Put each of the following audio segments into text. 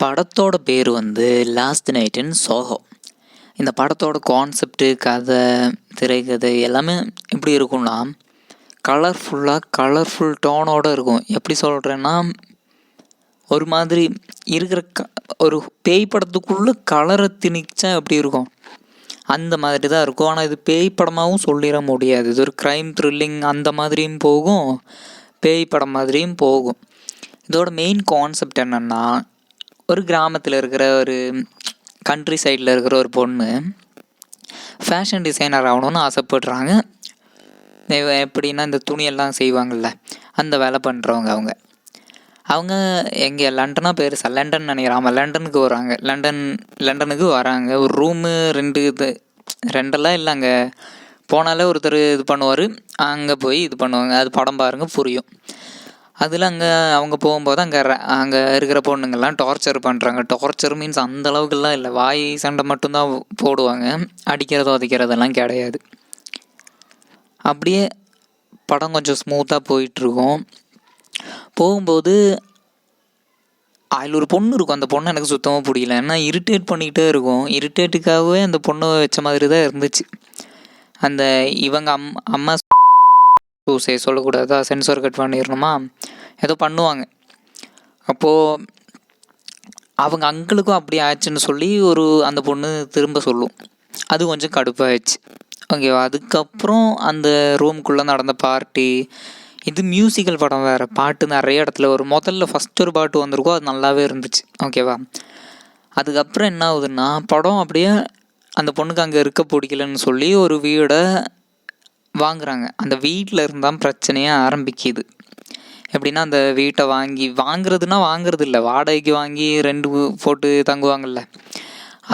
படத்தோட பேர் last night இன் சோஹோ. இந்த படத்தோட கான்செப்ட்டு, கதை, திரைக்கதை எல்லாமே எப்படி இருக்கும்னா கலர்ஃபுல் டோனோடு இருக்கும். எப்படி சொல்கிறேன்னா, ஒரு மாதிரி இருக்கிற ஒரு பேய் படத்துக்குள்ளே கலரை திணிச்சா எப்படி இருக்கும் அந்த மாதிரி தான் இருக்கும். ஆனால் இது பேய் படமாகவும் சொல்லிட முடியாது. இது ஒரு க்ரைம் த்ரில்லிங் அந்த மாதிரியும் போகும், பேய் படம் மாதிரியும் போகும். இதோட மெயின் கான்செப்ட் என்னென்னா, ஒரு கிராமத்தில் இருக்கிற ஒரு கண்ட்ரி சைடில் இருக்கிற ஒரு பொண்ணு ஃபேஷன் டிசைனர் ஆகணும்னு ஆசைப்படுறாங்க. எப்படின்னா, இந்த துணியெல்லாம் செய்வாங்கள்ல, அந்த வேலை பண்ணுறவங்க. அவங்க எங்கே லண்டனாக பெருசா லண்டன் நினைக்கிறான். லண்டனுக்கு வராங்க. லண்டனுக்கு வராங்க. ஒரு ரூமு ரெண்டெல்லாம் இல்லை, அங்கே போனாலே ஒருத்தர் இது பண்ணுவார், அங்கே போய் இது பண்ணுவாங்க. அது படம் பாருங்கள் புரியும். அதில் அவங்க போகும்போது அங்கே இருக்கிற பொண்ணுங்கள்லாம் டார்ச்சர் பண்ணுறாங்க. டார்ச்சர் மீன்ஸ் அந்த அளவுக்குலாம் இல்லை, வாய் சண்டை மட்டும்தான் போடுவாங்க, அடிக்கிறதோ உதைக்கிறதெல்லாம் கிடையாது. அப்படியே படம் கொஞ்சம் ஸ்மூத்தாக போயிட்டுருக்கும். போகும்போது அதில் ஒரு பொண்ணு இருக்கும். அந்த பொண்ணு எனக்கு சுத்தமாக பிடிக்கல. ஏன்னா இரிட்டேட் பண்ணிக்கிட்டே இருக்கும். இரிட்டேட்டுக்காகவே அந்த பொண்ணு வச்ச மாதிரி தான் இருந்துச்சு. அந்த இவங்க அம்மா சொல்லக்கூடாதா, சென்சார் கட் பண்ணிடணுமா, ஏதோ பண்ணுவாங்க. அப்போது அவங்க அங்கிளுக்கும் அப்படி ஆச்சுன்னு சொல்லி அந்த பொண்ணு திரும்ப சொல்லும். அது கொஞ்சம் கடுப்பாகிடுச்சு. ஓகேவா. அதுக்கப்புறம் அந்த ரூமுக்குள்ளே நடந்த பார்ட்டி. இது மியூசிக்கல் படம் வேறு, பாட்டு நிறைய இடத்துல வரும். முதல்ல ஃபஸ்ட்டு ஒரு பாட்டு வந்திருக்கோ, அது நல்லாவே இருந்துச்சு. ஓகேவா. அதுக்கப்புறம் என்ன ஆகுதுன்னா, படம் அப்படியே அந்த பொண்ணுக்கு அங்கே இருக்க பிடிக்கலன்னு சொல்லி ஒரு வீடை வாங்குறாங்க. அந்த வீட்டில் இருந்தால் பிரச்சனையே ஆரம்பிக்குது. எப்படின்னா, அந்த வீட்டை வாங்குறது இல்லை, வாடகைக்கு வாங்கி ரெண்டு போட்டு தங்குவாங்கள்ல,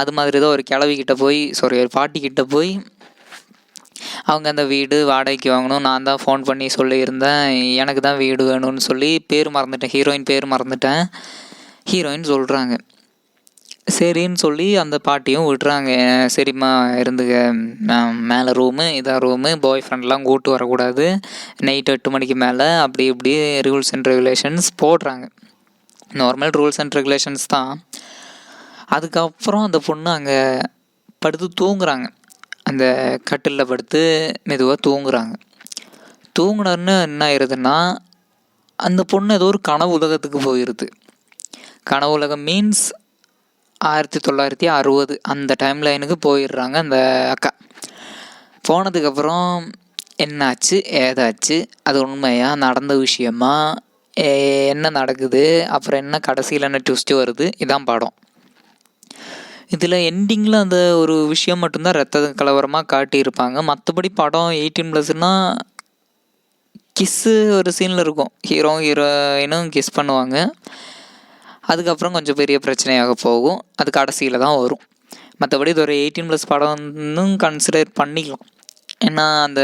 அது மாதிரி தான் ஒரு ஒரு பாட்டிக்கிட்ட போய் அவங்க அந்த வீடு வாடகைக்கு வாங்கணும். நான் தான் ஃபோன் பண்ணி சொல்லியிருந்தேன், எனக்கு தான் வீடு வேணும்னு சொல்லி. ஹீரோயின் பேர் மறந்துட்டேன். ஹீரோயின் சொல்கிறாங்க. சரின்னு சொல்லி அந்த பாட்டியும் விட்டுறாங்க. சரிம்மா இருந்துங்க, நான் மேலே ரூமு, இதான் ரூமு, பாய் ஃப்ரெண்ட்லாம் கூட்டு வரக்கூடாது, நைட் 8 மணிக்கு மேலே, அப்படி இப்படி ரூல்ஸ் அண்ட் ரெகுலேஷன்ஸ் போடுறாங்க. நார்மல் ரூல்ஸ் அண்ட் ரெகுலேஷன்ஸ் தான். அதுக்கப்புறம் அந்த பொண்ணு அங்கே படுத்து தூங்குறாங்க. அந்த கட்டிலில் படுத்து மெதுவாக தூங்குறாங்க. தூங்குனன்னு என்ன ஆயிடுதுன்னா, அந்த பொண்ணு ஏதோ ஒரு கனவு உலகத்துக்கு போயிடுது. கனவு உலகம் மீன்ஸ் 1960 அந்த டைம் லைனுக்கு போயிடுறாங்க அந்த அக்கா. போனதுக்கப்புறம் என்னாச்சு ஏதாச்சு, அது உண்மையாக நடந்த விஷயமா, என்ன நடக்குது, அப்புறம் என்ன கடைசியில் என்ன ட்விஸ்ட்டு வருது, இதான் படம். இதில் எண்டிங்கில் அந்த ஒரு விஷயம் மட்டும்தான் ரத்த கலவரமாக காட்டியிருப்பாங்க. மற்றபடி படம் 18+னால் கிஸ்ஸு ஒரு சீனில் இருக்கும். ஹீரோயினும் கிஸ் பண்ணுவாங்க. அதுக்கப்புறம் கொஞ்சம் பெரிய பிரச்சனையாக போகும். அது கடைசியில் தான் வரும். மற்றபடி இது ஒரு 18+ படம்னு கன்சிடர் பண்ணிக்கலாம். ஏன்னா அந்த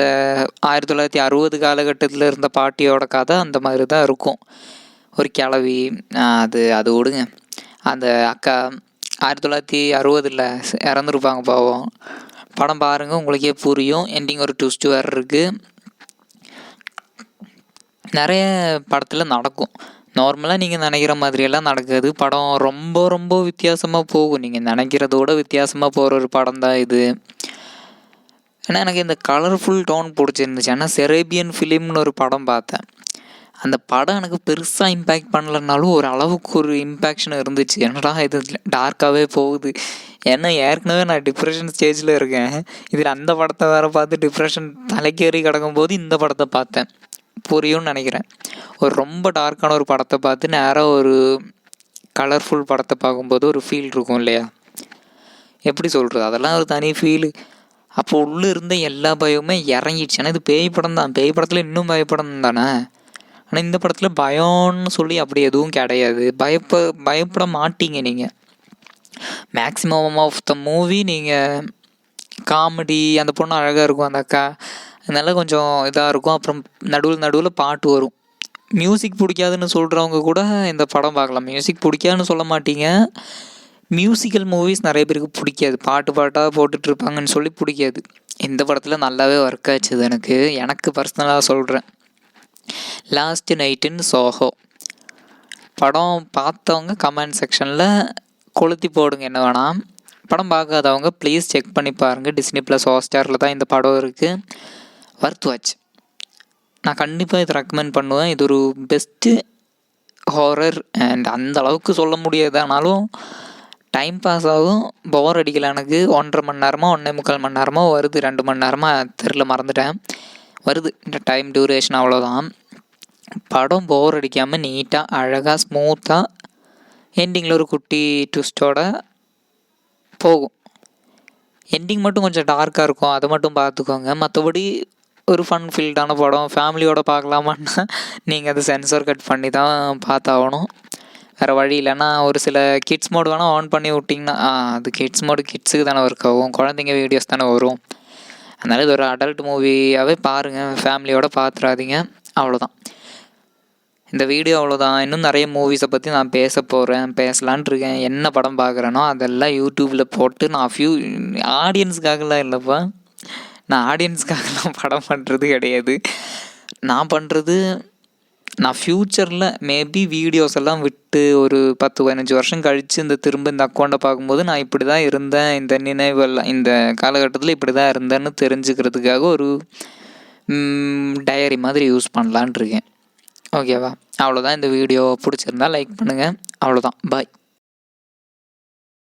1960 காலகட்டத்தில் இருந்த பாட்டியோட கதை அந்த மாதிரி தான் இருக்கும். ஒரு கிளவி, அது விடுங்க. அந்த அக்கா 1960 இறந்துருப்பாங்க பாவம். படம் பாருங்கள், உங்களுக்கே புரியும். எண்டிங் ஒரு ட்விஸ்ட்டு வேறு இருக்குது. நிறைய படத்தில் நடக்கும். நார்மலாக நீங்கள் நினைக்கிற மாதிரியெல்லாம் நடக்காது. படம் ரொம்ப ரொம்ப வித்தியாசமாக போகும். நீங்கள் நினைக்கிறதோட வித்தியாசமாக போகிற ஒரு படம் தான் இது. ஏன்னா எனக்கு இந்த கலர்ஃபுல் டோன் பிடிச்சிருந்துச்சு. ஏன்னா செரேபியன் ஃபிலிம்னு ஒரு படம் பார்த்தேன். அந்த படம் எனக்கு பெருசாக இம்பேக்ட் பண்ணலைனாலும் ஒரு அளவுக்கு ஒரு இம்பேக்ஷன் இருந்துச்சு. என்னடா இது டார்க்காகவே போகுது. ஏன்னா ஏற்கனவே நான் டிப்ரெஷன் ஸ்டேஜில் இருக்கேன். இதில் அந்த படத்தை வேறு பார்த்து டிப்ரெஷன் தலைக்கேறி கிடக்கும்போது இந்த படத்தை பார்த்தேன். புரியும்னு நினைக்கிறேன். ஒரு ரொம்ப டார்க்கான ஒரு படத்தை பார்த்து நேராக ஒரு கலர்ஃபுல் படத்தை பார்க்கும்போது ஒரு ஃபீல் இருக்கும் இல்லையா, எப்படி சொல்கிறது, அதெல்லாம் ஒரு தனி ஃபீலு. அப்போ உள்ளே இருந்த எல்லா பயமுமே இறங்கிடுச்சு. ஏன்னா இது பேய் படம் தான். பேய் படத்தில் இன்னும் பயப்படம் தானே. ஆனால் இந்த படத்தில் பயம்னு சொல்லி அப்படி எதுவும் கிடையாது. பயப்பட மாட்டீங்க நீங்கள். மேக்ஸிமம் ஆஃப் த மூவி நீங்கள் காமெடி, அந்த பொண்ணு அழகாக இருக்கும் அந்த அக்கா, அதனால கொஞ்சம் இதாக இருக்கும். அப்புறம் நடுவில் பாட்டு வரும். மியூசிக் பிடிக்காதுன்னு சொல்கிறவங்க கூட இந்த படம் பார்க்கலாம். மியூசிக் பிடிக்காதுன்னு சொல்ல மாட்டீங்க. மியூசிக்கல் மூவிஸ் நிறைய பேருக்கு பிடிக்காது, பாட்டாக போட்டுட்ருப்பாங்கன்னு சொல்லி பிடிக்காது. இந்த படத்தில் நல்லாவே ஒர்க் ஆச்சு. எனக்கு பர்சனலாக சொல்கிறேன். லாஸ்ட் நைட் இன் சோஹோ படம் பார்த்தவங்க கமெண்ட் செக்ஷனில் கொளுத்தி போடுங்க என்ன வேணாம். படம் பார்க்காதவங்க ப்ளீஸ் செக் பண்ணி பாருங்கள். டிஸ்னி ப்ளஸ் ஹாட்ஸ்டாரில் தான் இந்த படம் இருக்குது. வர்த் வாட்ச். நான் கண்டிப்பாக இதை ரெக்கமெண்ட் பண்ணுவேன். இது ஒரு பெஸ்ட்டு ஹாரர் அண்ட் அந்த அளவுக்கு சொல்ல முடியாது, ஆனாலும் டைம் பாஸ் ஆகும், போர் அடிக்கலை எனக்கு. 1.5 மணி நேரமாக 1.25 மணி நேரமாக வருது, 2 மணி நேரமாக தெரியல, மறந்துட்டேன். வருது இந்த டைம் டியூரேஷன், அவ்வளோதான். படம் போர் அடிக்காமல் நீட்டாக அழகாக ஸ்மூத்தாக எண்டிங்கில் ஒரு குட்டி ட்விஸ்ட்டோட போகும். எண்டிங் மட்டும் கொஞ்சம் டார்க்காக இருக்கும், அதை மட்டும் பார்த்துக்கோங்க. மற்றபடி ஒரு ஃபன் ஃபீல்டான படம். ஃபேமிலியோடு பார்க்கலாமான்னா நீங்கள் அதை சென்சார் கட் பண்ணி தான் பார்த்தாகணும், வேறு வழி இல்லைன்னா. ஒரு சில கிட்ஸ் மோடு வேணால் ஆன் பண்ணி விட்டிங்கன்னா அது கிட்ஸ் மோடு கிட்ஸுக்கு தானே ஒர்க் ஆகும், குழந்தைங்க வீடியோஸ் தானே வரும். அதனால் இது ஒரு அடல்ட் மூவியாகவே பாருங்கள், ஃபேமிலியோடு பார்த்துறாதீங்க. அவ்வளோதான் இந்த வீடியோ, அவ்வளோதான். இன்னும் நிறைய மூவிஸை பற்றி நான் பேசலான் இருக்கேன். என்ன படம் பார்க்குறேனோ அதெல்லாம் யூடியூப்பில் போட்டு நான் ஆடியன்ஸுக்காகலாம் இல்லைப்பா, நான் ஆடியன்ஸுக்காகலாம் படம் பண்ணுறது கிடையாது. நான் ஃப்யூச்சரில் மேபி வீடியோஸ் எல்லாம் விட்டு ஒரு 10-15 வருஷம் கழித்து இந்த அக்கௌண்ட்டை பார்க்கும்போது நான் இப்படி தான் இருந்தேன், இந்த நினைவெல்லாம் இந்த காலகட்டத்தில் இப்படி தான் இருந்தேன்னு தெரிஞ்சுக்கிறதுக்காக ஒரு டைரி மாதிரி யூஸ் பண்ணலான் இருக்கேன். ஓகேவா? அவ்வளோதான். இந்த வீடியோ பிடிச்சிருந்தா லைக் பண்ணுங்கள். அவ்வளோதான். பாய்.